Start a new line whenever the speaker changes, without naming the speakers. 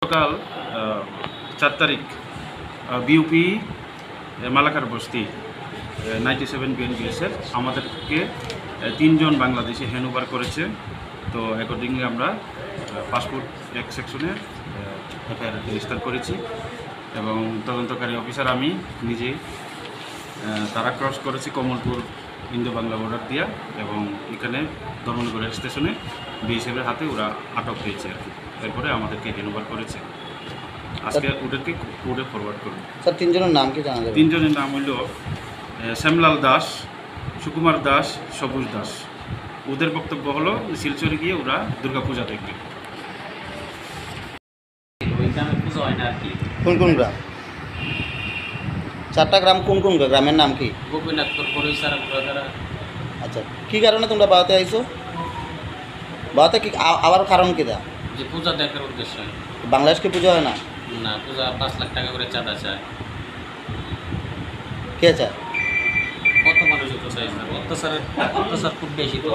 গতকাল 4 তারিখ বিউপি মালাকার বস্তি 97 বিএনপিএসের আমাদেরকে 3 জন বাংলাদেশি হ্যান্ডওভার করেছে। তো অ্যাকর্ডিংলি আমরা পাসপোর্ট এক সেকশনে এফআইআর রেজিস্টার করেছি এবং তদন্তকারী অফিসার আমি নিজে তারা ক্রস করেছি কমলপুর ইন্দো বাংলা বর্ডার দিয়া এবং এখানে ধর্মনগর স্টেশনে বিএসএফের হাতে ওরা আটক হয়েছে আর কি। এরপরে আমাদেরকে হ্যান্ডওভার করেছে। আজকে ওদেরকে কোর্টে ফরওয়ার্ড করুন।
স্যার 3 জনের নাম কি জানা যাবে?
3 জনের নাম হইল শ্যামলাল দাস, সুকুমার দাস, সবুজ দাস। ওদের বক্তব্য হলো শিলচরে গিয়ে ওরা দুর্গাপূজা দেখবে।
পুজো হয় না আর কি।
কোন কোন গ্রাম? 4টা গ্রাম কোন কোন গ্রামের নাম কি?
গোপীনাথপুর, বড়ইসারা, বুড়াধারা।
আচ্ছা, কি কারণে তোমরা বাড়াতে আইছো? বাড়াতে কি আবার কারণ কি দা?
যে পূজা দেখার উদ্দেশ্য।
বাংলাদেশ কি পুজো হয় না?
না, পূজা 5 লাখ টাকা করে চাঁদা চায়।
কে চায়?
কত মানুষ তো চাই, অত্যাচার খুব বেশি তো।